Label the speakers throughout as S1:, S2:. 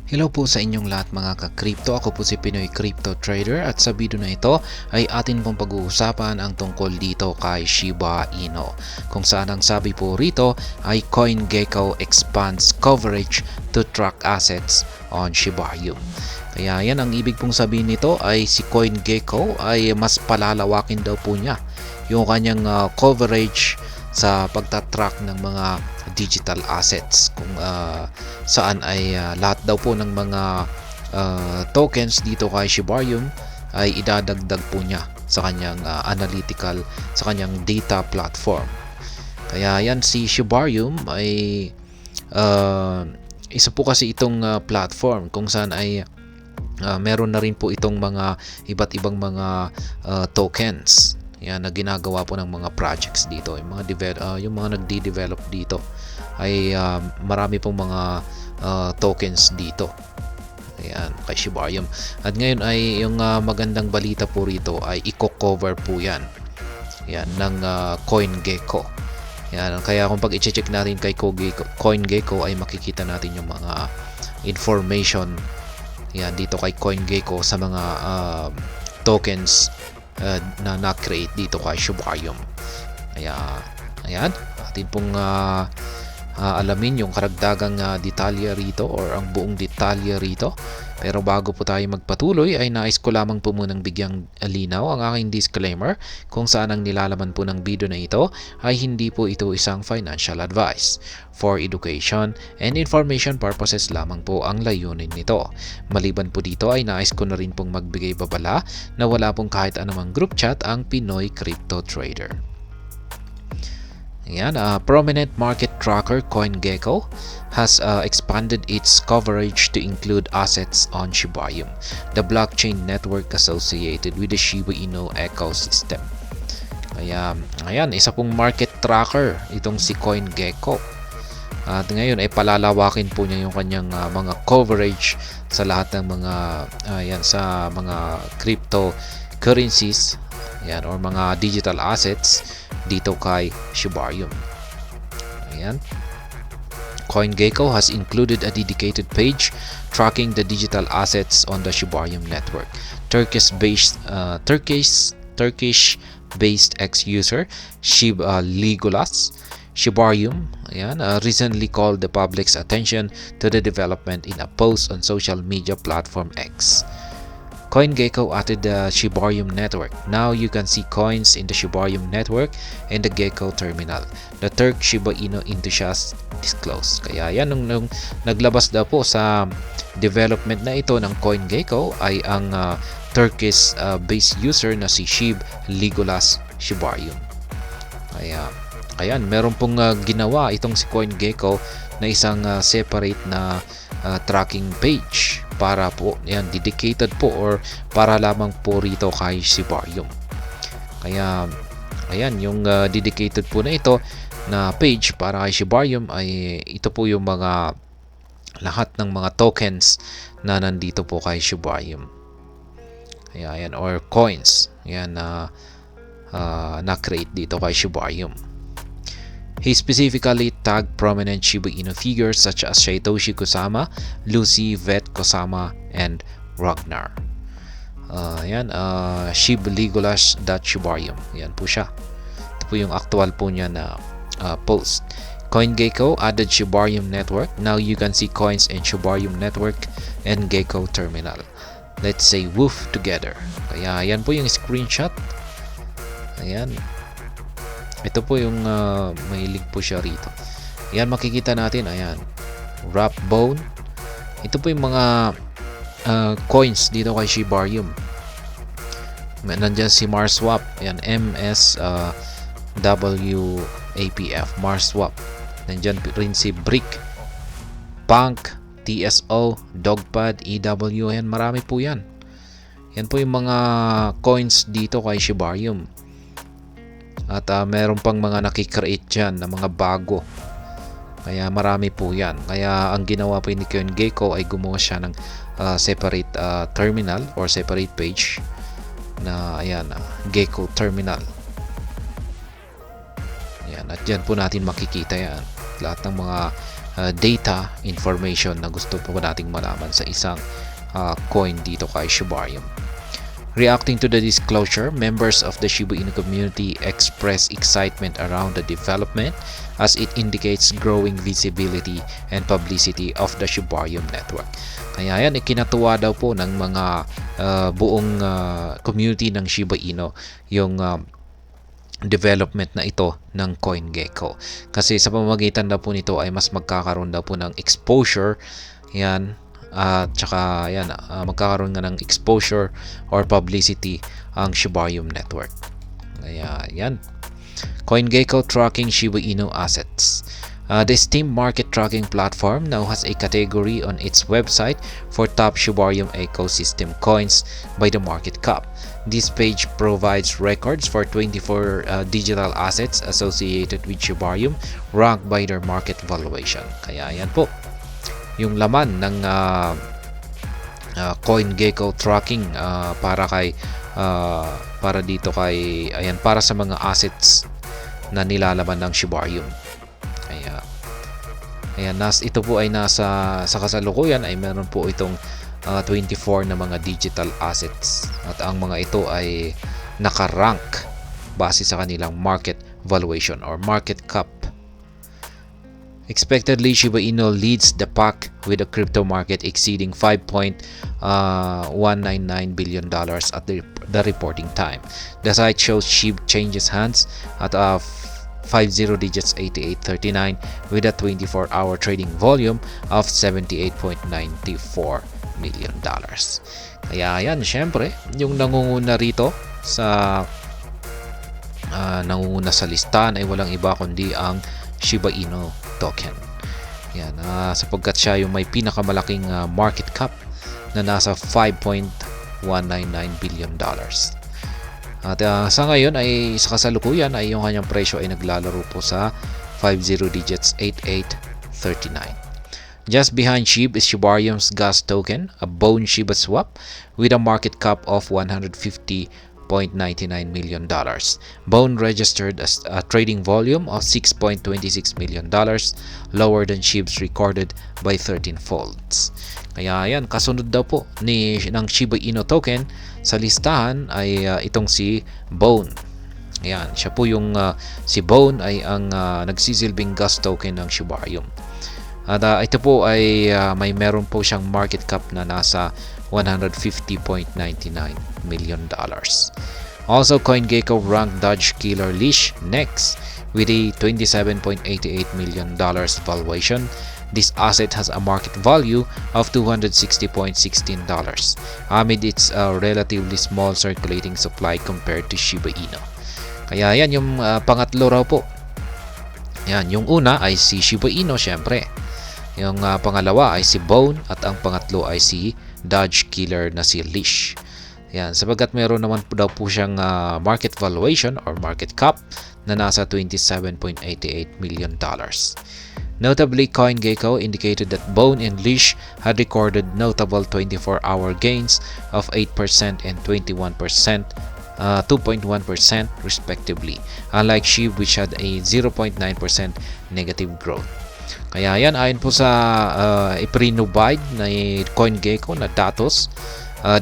S1: Hello po sa inyong lahat mga ka-crypto. Ako po si Pinoy Crypto Trader at sa video na ito ay atin pong pag-uusapan ang tungkol dito kay Shiba Inu. Kung saan ang sabi po rito ay CoinGecko expands coverage to track assets on Shiba Inu. Kaya yan ang ibig pong sabihin nito ay si CoinGecko ay mas palalawakin daw po niya yung kanyang coverage sa pagtatrack ng mga digital assets kung saan ay lahat daw po ng mga tokens dito kay Shiba Inu ay idadagdag po niya sa kanyang analytical, sa kanyang data platform. Kaya yan si Shiba Inu ay isa po kasi itong platform kung saan ay meron na rin po itong mga iba't ibang mga tokens yan na ginagawa po ng mga projects dito, yung mga nagde-develop dito ay marami pong mga tokens dito. Ayan, kay Shiba Inu. At ngayon ay yung magandang balita po rito ay i-cover po yan. Yan ng CoinGecko. Yan, kaya kung pag i-check natin kay CoinGecko ay makikita natin yung mga information yan dito kay CoinGecko sa mga tokens na na-create dito kay Shiba Inu. Kaya ayan, atin pong alamin yung karagdagang detalye rito or ang buong detalye rito. Pero bago po tayo magpatuloy ay nais ko lamang po munang bigyang linaw ang aking disclaimer kung saan ang nilalaman po ng video na ito ay hindi po ito isang financial advice. For education and information purposes lamang po ang layunin nito. Maliban po dito ay nais ko na rin pong magbigay babala na wala pong kahit anumang group chat ang Pinoy Crypto Trader. Ayan, prominent market tracker CoinGecko has expanded its coverage to include assets on Shiba Inu, the blockchain network associated with the Shiba Inu ecosystem. Kaya, ayan, isa pong market tracker itong si CoinGecko. At ngayon ay palalawakin po niya yung kanyang mga coverage sa lahat ng mga sa mga cryptocurrencies yan or mga digital assets dito kay Shiba Inu. Ayan. CoinGecko has included a dedicated page tracking the digital assets on the Shiba Inu network. Turkish-based ex-user Legolas Shiba Inu recently called the public's attention to the development in a post on social media platform X. CoinGecko added the Shiba Inu network. Now you can see coins in the Shiba Inu network and the Gecko terminal. The Turk Shiba Inu enthusiast disclosed. Kaya yan, nung naglabas daw po sa development na ito ng CoinGecko ay ang Turkish-based user na si Legolas Shiba Inu. Kaya ayan, meron pong ginawa itong si CoinGecko na isang separate na tracking page para po yan dedicated po or para lamang po rito kay Shiba Inu. Kaya ayan, yung dedicated po na ito na page para kay Shiba Inu ay ito po yung mga lahat ng mga tokens na nandito po kay Shiba Inu. Kaya ayan, or coins yan na create dito kay Shiba Inu. He specifically tagged prominent Shiba Inu figures such as Satoshi Kusama, Lucy, Vet Kusama, and Ragnar. Legolas.Shiba Inu. Yan po siya. Ito po yung actual po niya na post. CoinGecko added Shiba Inu network. Now you can see coins in Shiba Inu network and Gecko terminal. Let's say woof together. Kaya yan po yung screenshot. Ayan. Ito po yung may link po siya rito. Ayan, makikita natin. Ayan. Wrap Bone. Ito po yung mga coins dito kay Shiba Inu. Nandyan si Marswap. Ayan, MSWAPF. Marswap. Nandyan rin si Brick, Punk, TSO, Dogpad, EW. Ayan, marami po yan. Yan po yung mga coins dito kay Shiba Inu. At meron pang mga nakikreate dyan na mga bago. Kaya marami po yan. Kaya ang ginawa po ni CoinGecko ay gumawa siya ng separate terminal or separate page na ayan, Gecko terminal. Ayan, at dyan po natin makikita yan. Lahat ng mga data information na gusto po nating malaman sa isang coin dito kay Shibarium. Reacting to the disclosure, members of the Shiba Inu community express excitement around the development as it indicates growing visibility and publicity of the Shibarium network. Kaya yan, ikinatuwa daw po ng mga buong community ng Shiba Inu yung development na ito ng CoinGecko. Kasi sa pamamagitan daw po nito ay mas magkakaroon daw po ng exposure yan. At saka yan, magkakaroon nga ng exposure or publicity ang Shibarium network. Kaya yan. CoinGecko tracking Shiba Inu assets. The Steam market tracking platform now has a category on its website for top Shibarium ecosystem coins by the market cap. This page provides records for 24 digital assets associated with Shibarium ranked by their market valuation. Kaya yan po yung laman ng CoinGecko tracking para dito kay ayan, para sa mga assets na nilalaman ng Shibarium. Kaya ayan, ito po ay nasa sa kasalukuyan ay meron po itong 24 na mga digital assets at ang mga ito ay nakarank base sa kanilang market valuation or market cap. Expectedly, Shiba Inu leads the pack with a crypto market exceeding $5.199 billion at the reporting time. The site shows SHIB changes hands at 50 digits 8839 with a 24-hour trading volume of $78.94 million. Kaya yan, syempre, yung nangunguna rito sa nangunguna sa listahan ay walang iba kundi ang Shiba Inu token. Yan, sapagkat siya yung may pinakamalaking market cap na nasa $5.199 billion. At sa ngayon ay sa kasalukuyan ay yung kanyang presyo ay naglalaro po sa 50 digits 8839. Just behind SHIB is Shibarium's gas token, a bone Shiba swap with a market cap of $150.99 million. Bone registered a trading volume of $6.26 million, lower than SHIB's recorded by 13 folds. Kaya yan, kasunod daw po ng Shiba Inu token sa listahan ay itong si Bone. Ayan, siya po yung si Bone ay ang nagsisilbing gas token ng Shibarium. At ito po ay meron po siyang market cap na nasa $150.99 million. Also, CoinGecko ranked Dodge Killer Leash next with a $27.88 million valuation. This asset has a market value of $260.16 amid its relatively small circulating supply compared to Shiba Inu. Kaya yan yung pangatlo raw po. Yan, yung una ay si Shiba Inu syempre. Yung pangalawa ay si Bone at ang pangatlo ay si Dodge Killer na si Leash. Yan, sabagat meron naman po daw po siyang market valuation or market cap na nasa $27.88 million. Notably, CoinGecko indicated that Bone and Leash had recorded notable 24-hour gains of 8% and 2.1% respectively, unlike SHIB which had a 0.9% negative growth. Kaya yan, ayon po sa iprinubide na CoinGecko na datos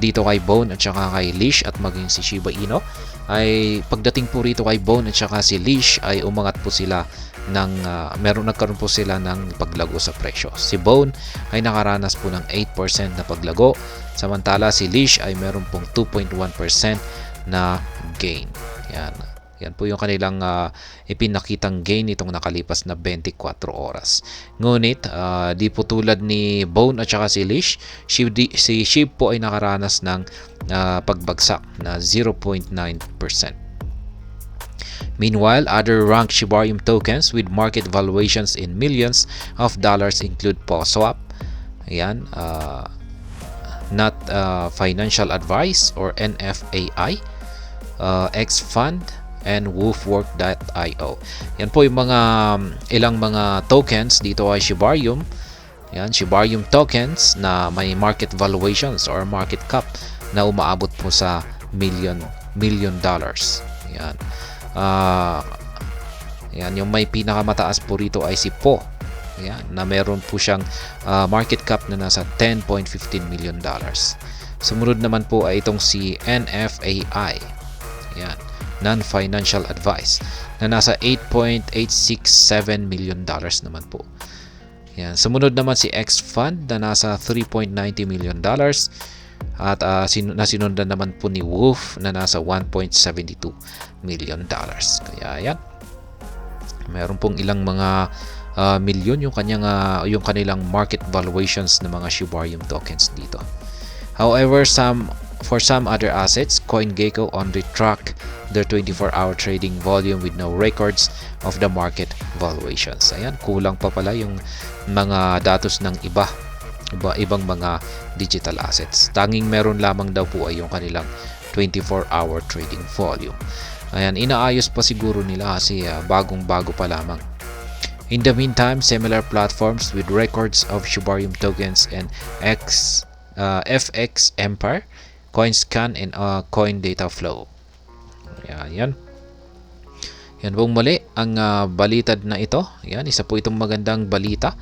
S1: dito kay Bone at saka kay Leash at maging si Shiba Inu, ay pagdating po rito kay Bone at saka si Leash ay umangat po sila ng nagkaroon po sila ng paglago sa presyo. Si Bone ay nakaranas po ng 8% na paglago, samantala si Leash ay meron pong 2.1% na gain. Yan po yung kanilang ipinakitang gain itong nakalipas na 24 oras. Ngunit di po tulad ni Bone at saka si Leash, si SHIB po ay nakaranas ng pagbagsak na 0.9%. Meanwhile, other ranked Shibarium tokens with market valuations in millions of dollars include PawSwap, ayan, Not Financial Advice or NFAI, XFund, and Wolfwork.io. Yan po yung ilang mga tokens dito ay Shibarium. Yan, Shibarium tokens na may market valuations or market cap na umaabot po sa million dollars. Yan. Yan, yung may pinakamataas po rito ay si Po. Ayan, na meron po siyang market cap na nasa $10.15 million. Sumunod naman po ay itong si NFAI. Ayan, non-financial advice na nasa $8.867 million naman po. Ayan, sumunod naman si X Fund na nasa $3.90 million. At nasinundan naman po ni Wolf na nasa $1.72 million. Kaya ayan, meron pong ilang mga milyon yung kanilang market valuations ng mga Shibarium tokens dito. However, for some other assets, CoinGecko only track their 24-hour trading volume with no records of the market valuations. Ayan, kulang pa pala yung mga datos ng ibang mga digital assets. Tanging meron lamang daw po ay yung kanilang 24-hour trading volume. Ayan, inaayos pa siguro nila kasi bagong-bago pa lamang. In the meantime, similar platforms with records of Shibarium tokens and FX Empire, CoinScan, and Coin Data Flow. Yan. Yan pong muli ang balitad na ito. Yan, isa po itong magandang balita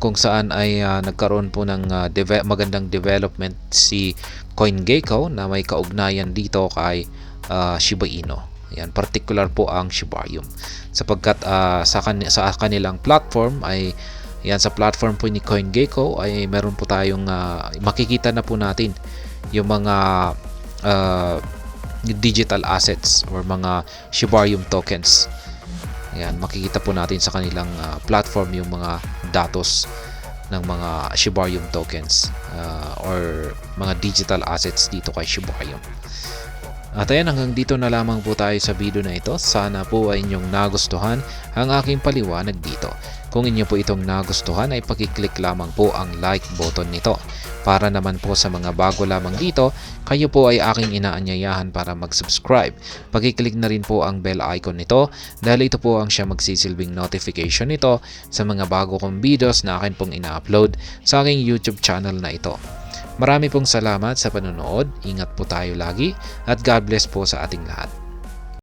S1: kung saan ay nagkaroon po ng magandang development si CoinGecko na may kaugnayan dito kay Shiba Inu. Yan, particular po ang Shibarium sapagkat sa kanilang platform ay yan, sa platform po ni CoinGecko ay meron po tayong makikita na po natin yung mga digital assets or mga Shibarium tokens. Yan, makikita po natin sa kanilang platform yung mga datos ng mga Shibarium tokens or mga digital assets dito kay Shibarium. At ayan, hanggang dito na lamang po tayo sa video na ito. Sana po ay inyong nagustuhan ang aking paliwanag dito. Kung inyo po itong nagustuhan ay pakiclick lamang po ang like button nito. Para naman po sa mga bago lamang dito, kayo po ay aking inaanyayahan para mag-subscribe. Pakiclick na rin po ang bell icon nito dahil ito po ang siya magsisilbing notification nito sa mga bago kong videos na akin pong ina-upload sa aking YouTube channel na ito. Marami pong salamat sa panonood, ingat po tayo lagi at God bless po sa ating lahat.